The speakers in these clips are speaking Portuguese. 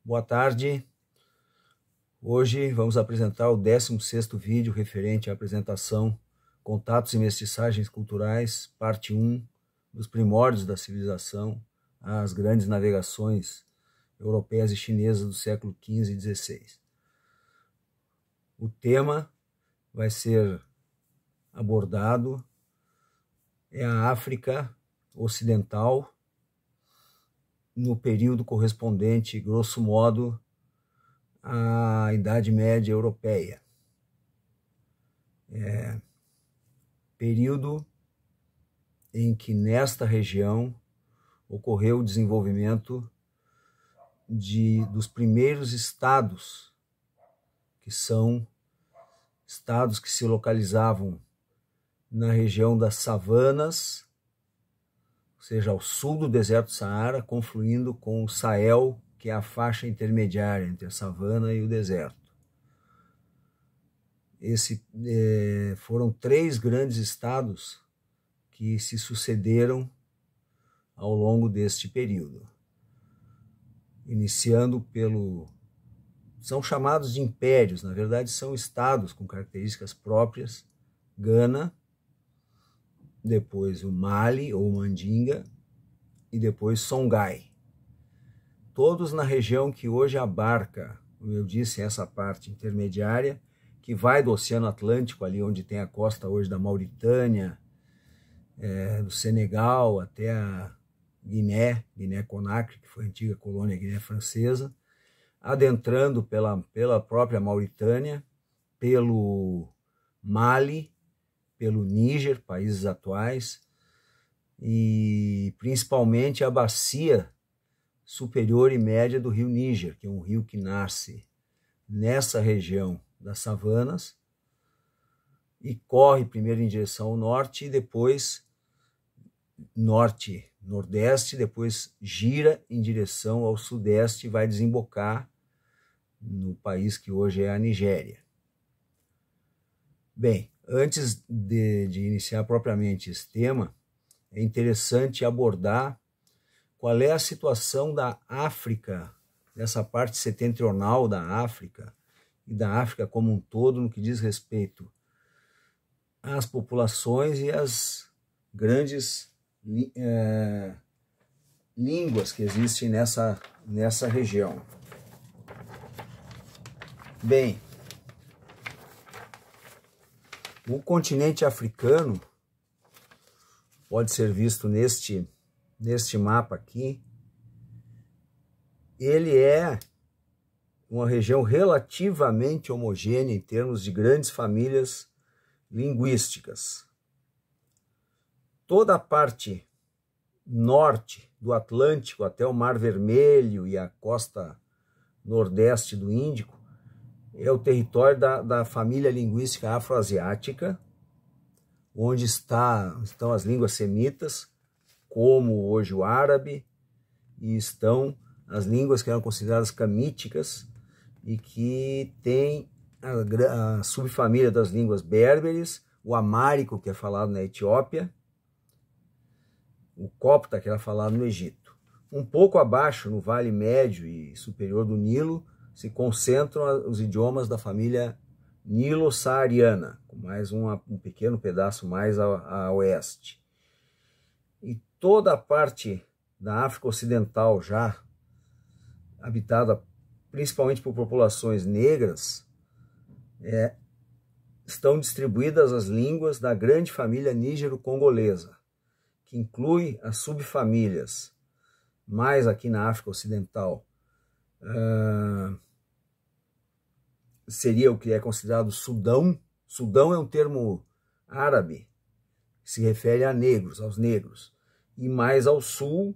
Boa tarde. Hoje vamos apresentar o 16º vídeo referente à apresentação Contatos e Mestiçagens Culturais, parte 1, dos primórdios da civilização, as grandes navegações europeias e chinesas do século XV e XVI. O tema vai ser abordado é a África Ocidental, no período correspondente, grosso modo, à Idade Média Europeia. Período em que nesta região ocorreu o desenvolvimento dos primeiros estados, que são estados que se localizavam na região das savanas, ou seja, ao sul do deserto do Saara, confluindo com o Sahel, que é a faixa intermediária entre a savana e o deserto. Foram 3 grandes estados que se sucederam ao longo deste período. Iniciando são chamados de impérios, na verdade são estados com características próprias: Gana, depois o Mali ou Mandinga e depois Songhai. Todos na região que hoje abarca, como eu disse, essa parte intermediária, que vai do Oceano Atlântico, ali onde tem a costa hoje da Mauritânia, do Senegal até a Guiné-Conakry, que foi a antiga colônia Guiné Francesa, adentrando pela própria Mauritânia, pelo Mali, pelo Níger, países atuais, e principalmente a bacia superior e média do rio Níger, que é um rio que nasce nessa região das savanas e corre primeiro em direção ao norte e depois norte-nordeste, depois gira em direção ao sudeste e vai desembocar no país que hoje é a Nigéria. Bem, antes de iniciar propriamente esse tema, é interessante abordar qual é a situação da África, dessa parte setentrional da África e da África como um todo, no que diz respeito às populações e às grandes línguas que existem nessa região. Bem, o continente africano pode ser visto neste mapa aqui. Ele é uma região relativamente homogênea em termos de grandes famílias linguísticas. Toda a parte norte do Atlântico até o Mar Vermelho e a costa nordeste do Índico é o território da família linguística afroasiática, onde estão as línguas semitas, como hoje o árabe, e estão as línguas que eram consideradas camíticas e que tem a subfamília das línguas berberes, o amárico, que é falado na Etiópia, o copta, que era falado no Egito. Um pouco abaixo, no Vale Médio e Superior do Nilo, se concentram os idiomas da família nilo-saariana, com mais um pequeno pedaço mais a oeste. E toda a parte da África Ocidental, já habitada principalmente por populações negras, estão distribuídas as línguas da grande família nígero-congolesa, que inclui as subfamílias, mais aqui na África Ocidental, seria o que é considerado Sudão. Sudão é um termo árabe, que se refere a negros, aos negros. E mais ao sul,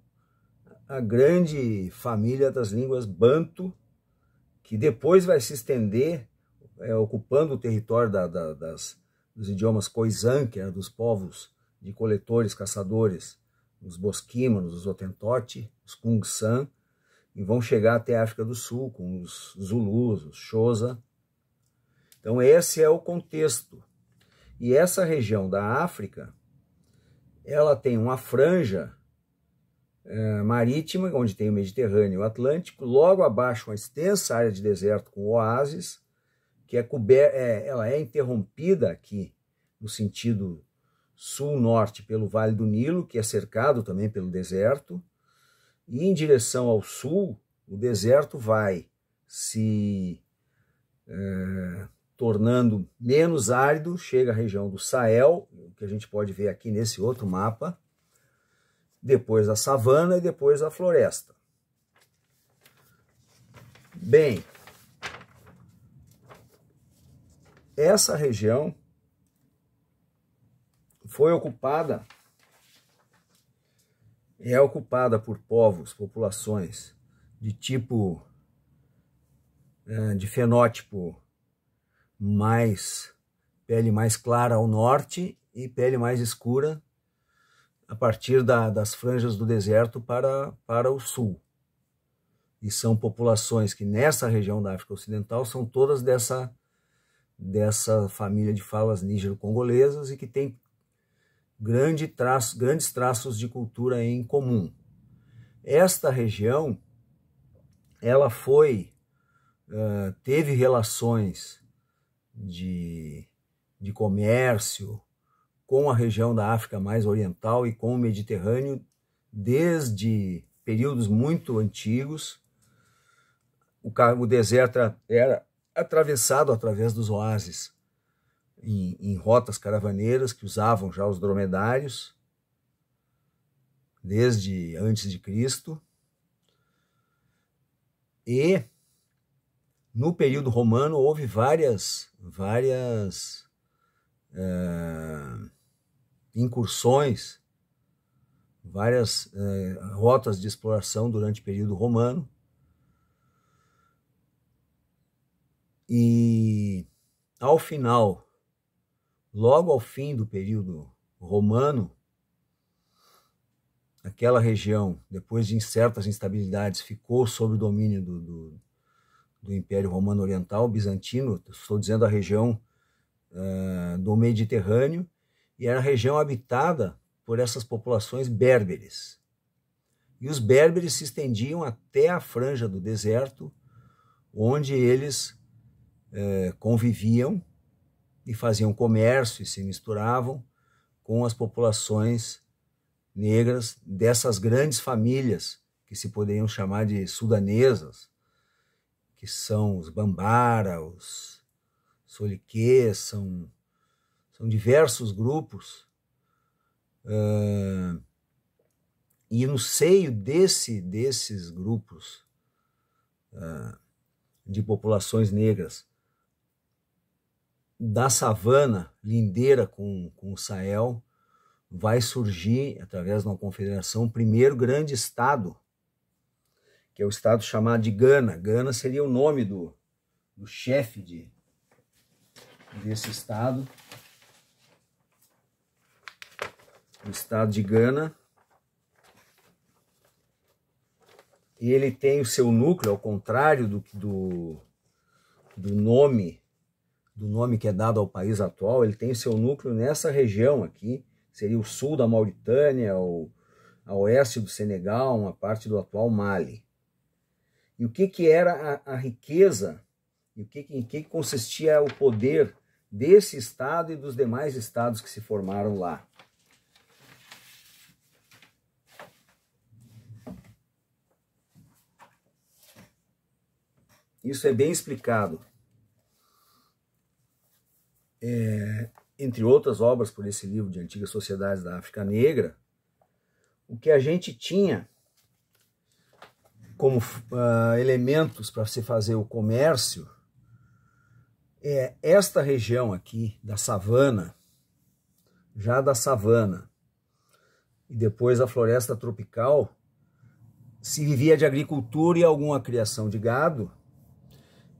a grande família das línguas banto, que depois vai se estender, ocupando o território dos idiomas Khoisan, que era dos povos de coletores, caçadores, os Bosquímanos, os Hottentote, os Kungsan, e vão chegar até a África do Sul, com os Zulus, os Xhosa. Então esse é o contexto. E essa região da África, ela tem uma franja marítima, onde tem o Mediterrâneo e o Atlântico, logo abaixo uma extensa área de deserto com oásis, que ela é interrompida aqui no sentido sul-norte pelo Vale do Nilo, que é cercado também pelo deserto, e em direção ao sul, o deserto vai se tornando menos árido, chega à região do Sahel, que a gente pode ver aqui nesse outro mapa, depois a savana e depois a floresta. Bem, essa região é ocupada por populações de tipo, de fenótipo pele mais clara ao norte e pele mais escura a partir das franjas do deserto para o sul. E são populações que nessa região da África Ocidental são todas dessa família de falas nígero-congolesas e que tem grandes traços de cultura em comum. Esta região, ela teve relações de comércio com a região da África mais oriental e com o Mediterrâneo desde períodos muito antigos. O deserto era atravessado através dos oásis em rotas caravaneiras que usavam já os dromedários desde antes de Cristo. E no período romano houve várias incursões, várias rotas de exploração durante o período romano. E ao final, logo ao fim do período romano, aquela região, depois de certas instabilidades, ficou sob o domínio do Império Romano Oriental, bizantino. Estou dizendo a região do Mediterrâneo, e era a região habitada por essas populações berberes. E os berberes se estendiam até a franja do deserto, onde eles conviviam e faziam comércio e se misturavam com as populações negras dessas grandes famílias que se poderiam chamar de sudanesas, que são os Bambara, os Soliquês, são diversos grupos. E no seio desses grupos de populações negras da savana lindeira com o Sahel, vai surgir, através de uma confederação, o primeiro grande estado, que é o estado chamado de Gana. Gana seria o nome do chefe desse estado, o estado de Gana. E ele tem o seu núcleo, ao contrário do nome que é dado ao país atual, ele tem o seu núcleo nessa região aqui, seria o sul da Mauritânia, a oeste do Senegal, uma parte do atual Mali. E o que era a riqueza, e em que consistia o poder desse estado e dos demais estados que se formaram lá. Isso é bem explicado, entre outras obras por esse livro de Antigas Sociedades da África Negra. O que a gente tinha como elementos para se fazer o comércio é esta região aqui da savana, já da savana, e depois a floresta tropical, se vivia de agricultura e alguma criação de gado,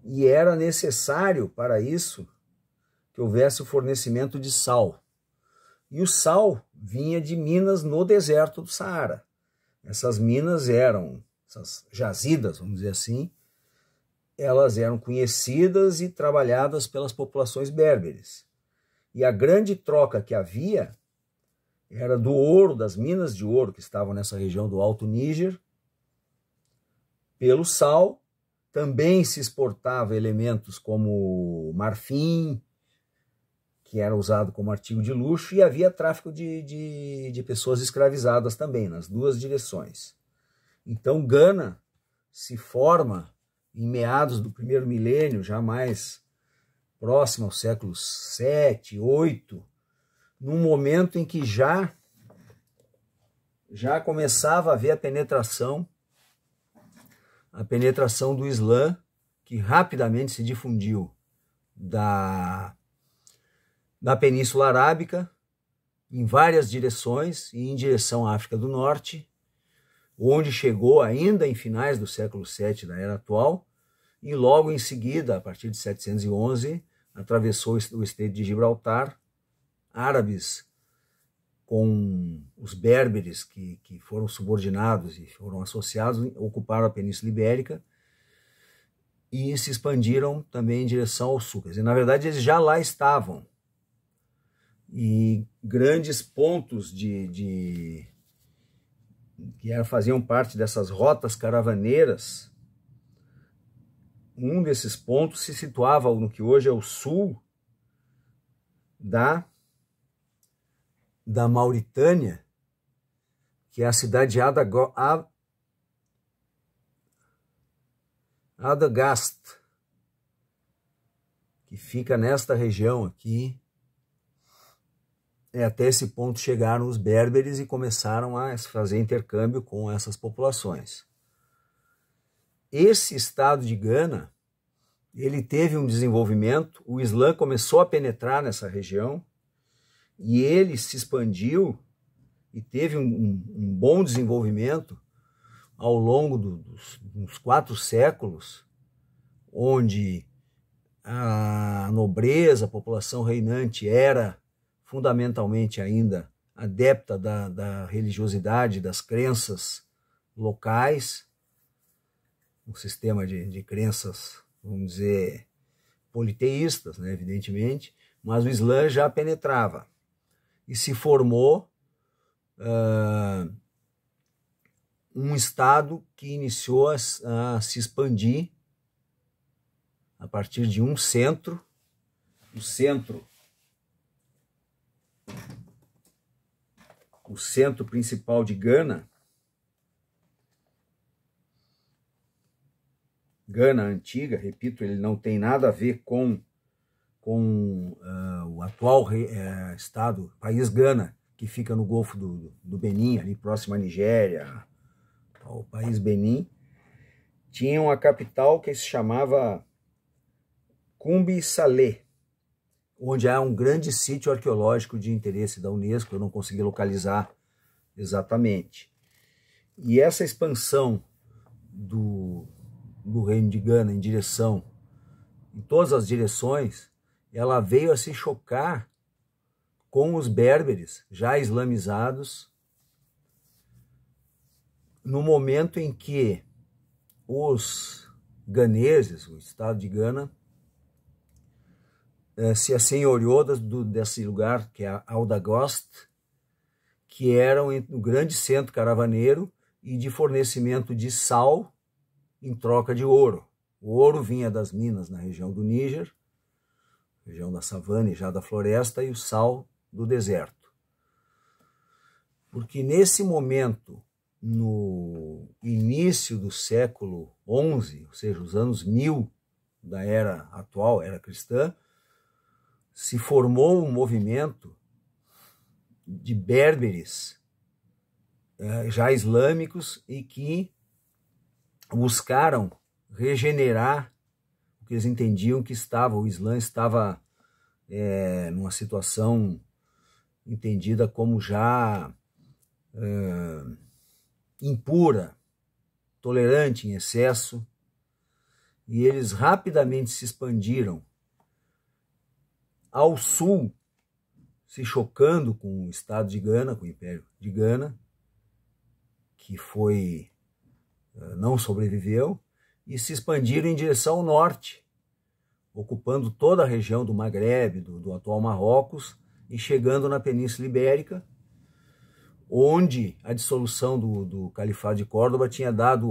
e era necessário para isso que houvesse o fornecimento de sal. E o sal vinha de minas no deserto do Saara. Essas minas essas jazidas, vamos dizer assim, elas eram conhecidas e trabalhadas pelas populações berberes. E a grande troca que havia era do ouro, das minas de ouro que estavam nessa região do Alto Níger, pelo sal. Também se exportava elementos como marfim, que era usado como artigo de luxo, e havia tráfico de pessoas escravizadas também, nas duas direções. Então Gana se forma em meados do primeiro milênio, já mais próximo ao século 7, 8, num momento em que já começava a haver a penetração do Islã, que rapidamente se difundiu da Península Arábica em várias direções e em direção à África do Norte, onde chegou ainda em finais do século VII da era atual, e logo em seguida, a partir de 711, atravessou o Estreito de Gibraltar. Árabes com os berberes que foram subordinados e foram associados, ocuparam a Península Ibérica e se expandiram também em direção ao sul. Quer dizer, na verdade, eles já lá estavam. E grandes pontos que faziam parte dessas rotas caravaneiras, um desses pontos se situava no que hoje é o sul da Mauritânia, que é a cidade de Adagast, que fica nesta região aqui. Até esse ponto chegaram os berberes e começaram a fazer intercâmbio com essas populações. Esse estado de Gana, ele teve um desenvolvimento, o Islã começou a penetrar nessa região e ele se expandiu e teve um bom desenvolvimento ao longo dos 4 séculos, onde a nobreza, a população reinante era fundamentalmente ainda adepta da religiosidade, das crenças locais, um sistema de crenças, vamos dizer, politeístas, né, evidentemente, mas o Islã já penetrava e se formou um estado que iniciou a se expandir a partir de um centro, o centro principal de Gana, Gana antiga, repito, ele não tem nada a ver com o atual estado, país Gana, que fica no Golfo do Benin, ali próximo à Nigéria, ao país Benin. Tinha uma capital que se chamava Cumbi Salé, onde há um grande sítio arqueológico de interesse da Unesco, eu não consegui localizar exatamente. E essa expansão do reino de Gana em todas as direções, ela veio a se chocar com os berberes já islamizados, no momento em que os ganeses, o estado de Gana, se assenhoreou desse lugar, que é Aldagost, que era um grande centro caravaneiro e de fornecimento de sal em troca de ouro. O ouro vinha das minas na região do Níger, região da savana e já da floresta, e o sal do deserto. Porque nesse momento, no início do século XI, ou seja, os anos 1000 da era atual, era cristã, se formou um movimento de berberes já islâmicos e que buscaram regenerar o que eles entendiam que o Islã estava numa situação entendida como já impura, tolerante em excesso, e eles rapidamente se expandiram ao sul, se chocando com o estado de Gana, com o Império de Gana, que não sobreviveu, e se expandiram em direção ao norte, ocupando toda a região do Maghreb, do atual Marrocos, e chegando na Península Ibérica, onde a dissolução do Califado de Córdoba tinha dado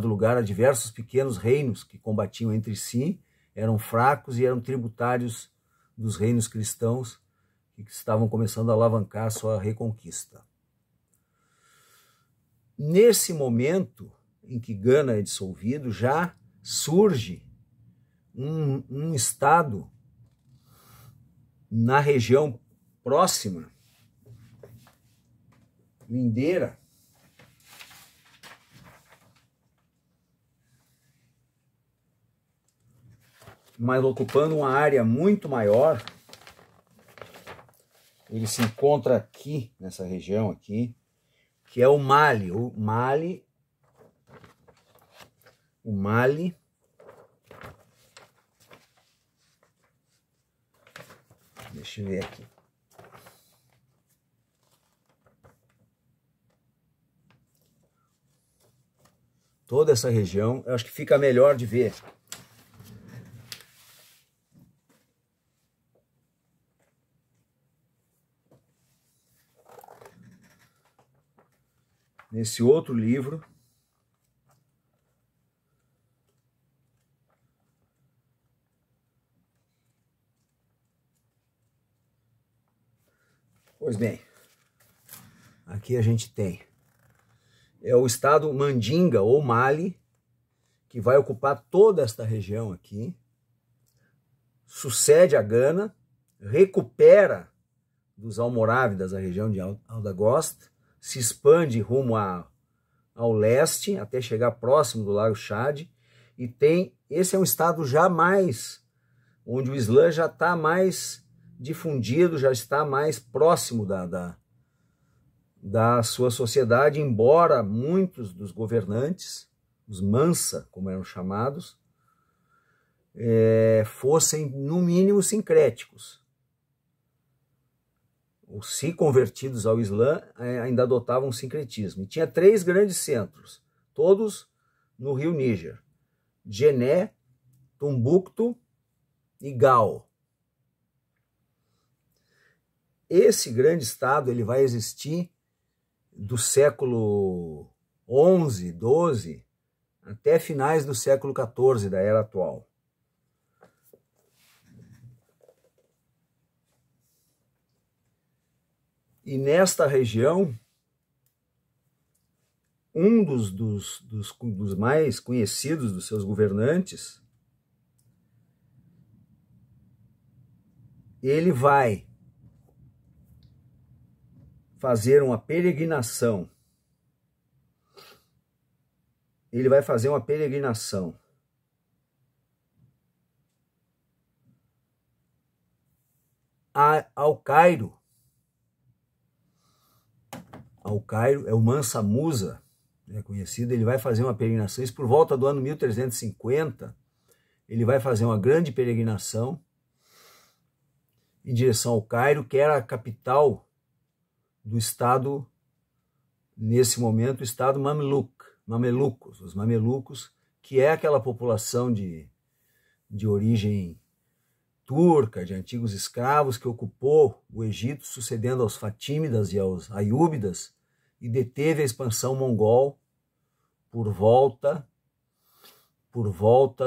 lugar a diversos pequenos reinos que combatiam entre si, eram fracos e eram tributários dos reinos cristãos que estavam começando a alavancar a sua reconquista. Nesse momento em que Gana é dissolvido, já surge um estado na região próxima, lindeira, mas ocupando uma área muito maior. Ele se encontra aqui, nessa região aqui, que é o Mali. O Mali deixa eu ver aqui. Toda essa região, eu acho que fica melhor de ver. Nesse outro livro, pois bem, aqui a gente tem o estado Mandinga ou Mali, que vai ocupar toda esta região aqui, sucede a Gana, recupera dos almorávidas a região de Aldagosta, se expande rumo ao leste, até chegar próximo do Lago Chad, e esse é um estado já mais, onde o Islã já está mais difundido, já está mais próximo da sua sociedade, embora muitos dos governantes, os Mansa, como eram chamados, fossem, no mínimo, sincréticos. Os se convertidos ao Islã ainda adotavam o sincretismo. E tinha 3 grandes centros, todos no rio Níger: Djenné, Tombouctou e Gao. Esse grande estado ele vai existir do século XI, XII, até finais do século XIV da era atual. E nesta região, um dos mais conhecidos dos seus governantes, ele vai fazer uma peregrinação. Ele vai fazer uma peregrinação ao Cairo. Ao Cairo, é o Mansa Musa, conhecido. Ele vai fazer uma peregrinação, isso por volta do ano 1350, ele vai fazer uma grande peregrinação em direção ao Cairo, que era a capital do estado, nesse momento, o estado mamelucos, os mamelucos, que é aquela população de origem turca, de antigos escravos, que ocupou o Egito, sucedendo aos Fatímidas e aos Aiúbidas, e deteve a expansão mongol por volta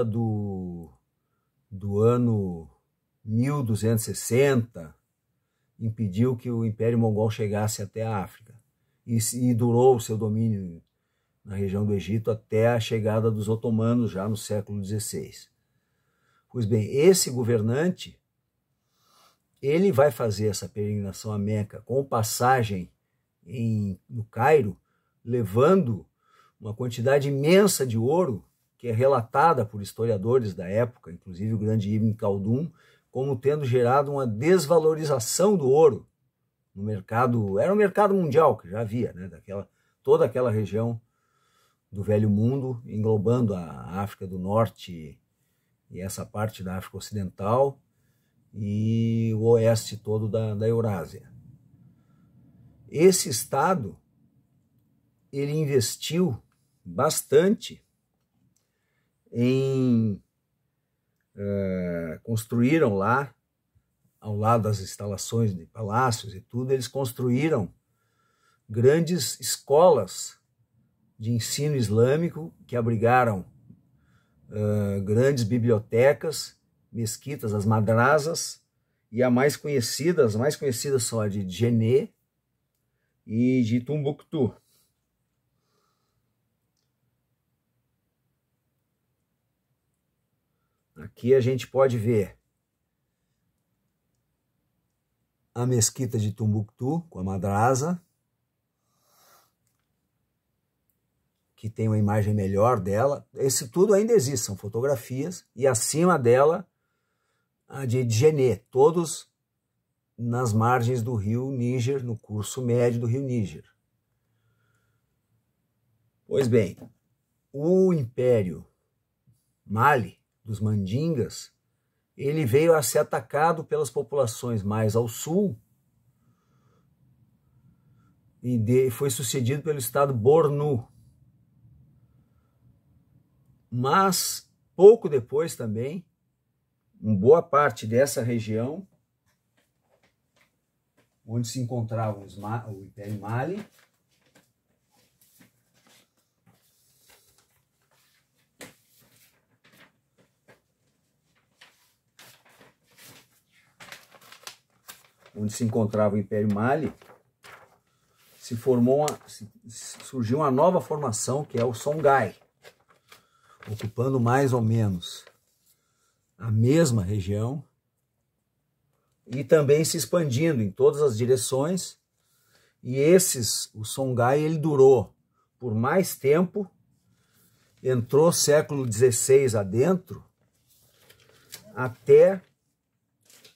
do ano 1260, impediu que o Império Mongol chegasse até a África, e durou o seu domínio na região do Egito até a chegada dos otomanos, já no século XVI. Pois bem, esse governante, ele vai fazer essa peregrinação a Meca com passagem no Cairo, levando uma quantidade imensa de ouro, que é relatada por historiadores da época, inclusive o grande Ibn Khaldun, como tendo gerado uma desvalorização do ouro no mercado. Era um mercado mundial que já havia, né, toda aquela região do Velho Mundo, englobando a África do Norte e essa parte da África Ocidental e o oeste todo da Eurásia. Esse estado, ele investiu bastante construíram lá, ao lado das instalações de palácios e tudo, eles construíram grandes escolas de ensino islâmico que abrigaram grandes bibliotecas, mesquitas, as madrasas, e as mais conhecidas são a de Djenné e de Tombuctu. Aqui a gente pode ver a mesquita de Tombuctu com a madrasa, que tem uma imagem melhor dela. Esse tudo ainda existe, são fotografias, e acima dela a de Djenné, todos nas margens do rio Níger, no curso médio do rio Níger. Pois bem, o Império Mali, dos Mandingas, ele veio a ser atacado pelas populações mais ao sul e foi sucedido pelo estado Bornu. Mas, pouco depois também, uma boa parte dessa região, onde se encontrava o Império Mali, surgiu uma nova formação, que é o Songhai, ocupando mais ou menos a mesma região e também se expandindo em todas as direções. E o Songhai, ele durou por mais tempo, entrou século XVI adentro, até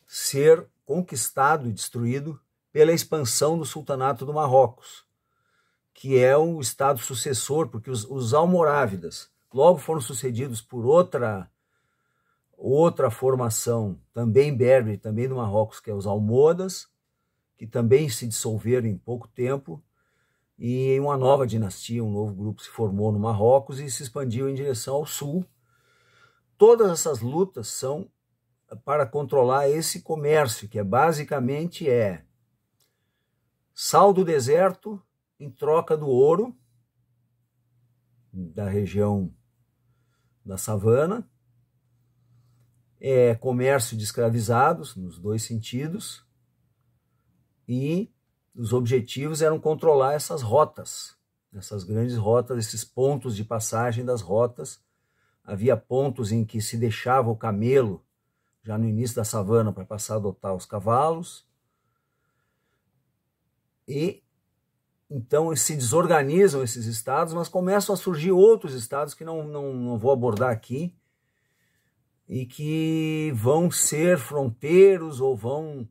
ser conquistado e destruído pela expansão do Sultanato do Marrocos, que é o estado sucessor, porque os almorávidas logo foram sucedidos por outra formação, também berbere, também do Marrocos, que é os almohadas, que também se dissolveram em pouco tempo, e uma nova dinastia, um novo grupo se formou no Marrocos e se expandiu em direção ao sul. Todas essas lutas são para controlar esse comércio, que basicamente sal do deserto em troca do ouro da região da savana, comércio de escravizados nos dois sentidos, e os objetivos eram controlar essas rotas, essas grandes rotas, esses pontos de passagem das rotas. Havia pontos em que se deixava o camelo já no início da savana para passar a adotar os cavalos, e então se desorganizam esses estados, mas começam a surgir outros estados que não vou abordar aqui, e que vão ser fronteiros ou vão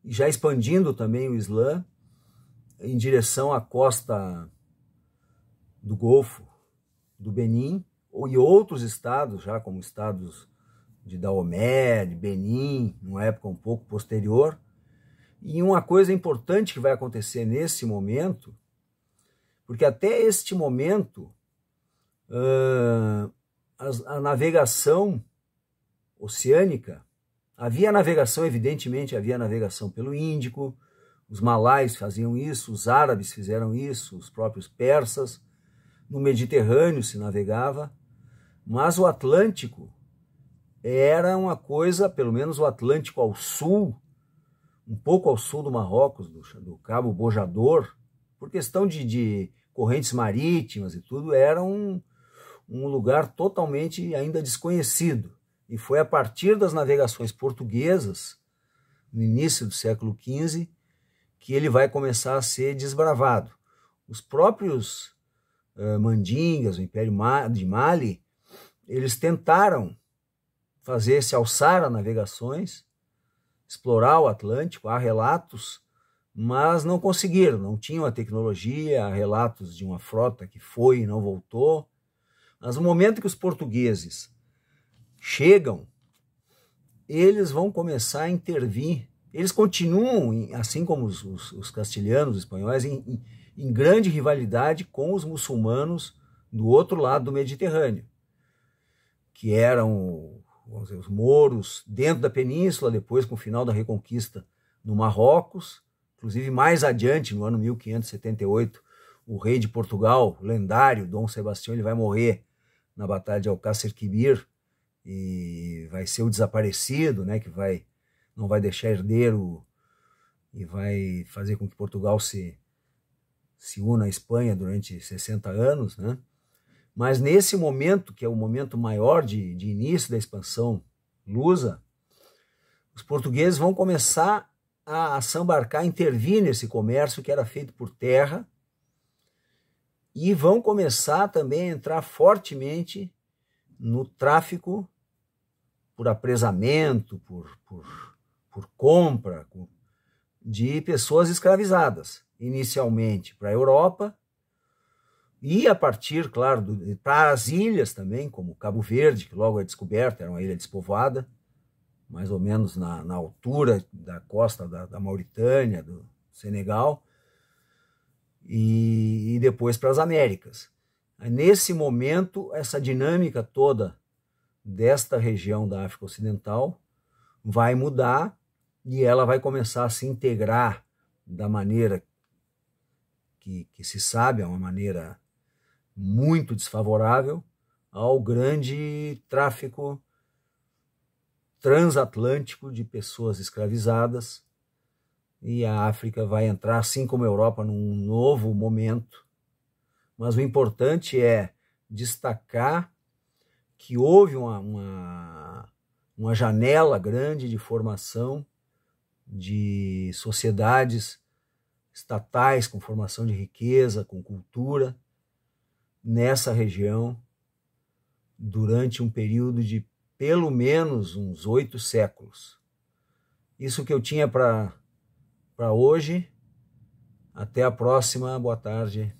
já expandindo também o Islã em direção à costa do Golfo do Benin, e outros estados, já como estados de Dahomey, de Benin, numa época um pouco posterior. E uma coisa importante que vai acontecer nesse momento, porque até este momento a navegação oceânica, havia navegação, evidentemente, havia navegação pelo Índico, os malaios faziam isso, os árabes fizeram isso, os próprios persas, no Mediterrâneo se navegava, mas o Atlântico era uma coisa, pelo menos o Atlântico ao sul, um pouco ao sul do Marrocos, do Cabo Bojador, por questão de correntes marítimas e tudo, era um lugar totalmente ainda desconhecido. E foi a partir das navegações portuguesas, no início do século XV, que ele vai começar a ser desbravado. Os próprios mandingas, o Império de Mali, eles tentaram se alçar a navegações, explorar o Atlântico, há relatos, mas não conseguiram, não tinham a tecnologia, há relatos de uma frota que foi e não voltou. Mas no momento que os portugueses chegam, eles vão começar a intervir. Eles continuam, assim como os castilhanos, os espanhóis, em grande rivalidade com os muçulmanos do outro lado do Mediterrâneo, que eram, vamos dizer, os mouros dentro da península, depois com o final da Reconquista no Marrocos, inclusive mais adiante, no ano 1578, o rei de Portugal, lendário, Dom Sebastião, ele vai morrer na Batalha de Alcácer Quibir e vai ser o desaparecido, né, que não vai deixar herdeiro e vai fazer com que Portugal se una à Espanha durante 60 anos, né? Mas nesse momento, que é o momento maior de início da expansão lusa, os portugueses vão começar a sambarcar, intervir nesse comércio que era feito por terra e vão começar também a entrar fortemente no tráfico por apresamento, por compra de pessoas escravizadas, inicialmente para a Europa e a partir, claro, para as ilhas também, como Cabo Verde, que logo é descoberta, era uma ilha despovoada, mais ou menos na altura da costa da Mauritânia, do Senegal, e depois para as Américas. Nesse momento, essa dinâmica toda desta região da África Ocidental vai mudar e ela vai começar a se integrar da maneira que se sabe, é uma maneira muito desfavorável ao grande tráfico transatlântico de pessoas escravizadas, e a África vai entrar, assim como a Europa, num novo momento. Mas o importante é destacar que houve uma janela grande de formação de sociedades estatais com formação de riqueza, com cultura, nessa região, durante um período de pelo menos uns 8 séculos. Isso que eu tinha para hoje. Até a próxima. Boa tarde.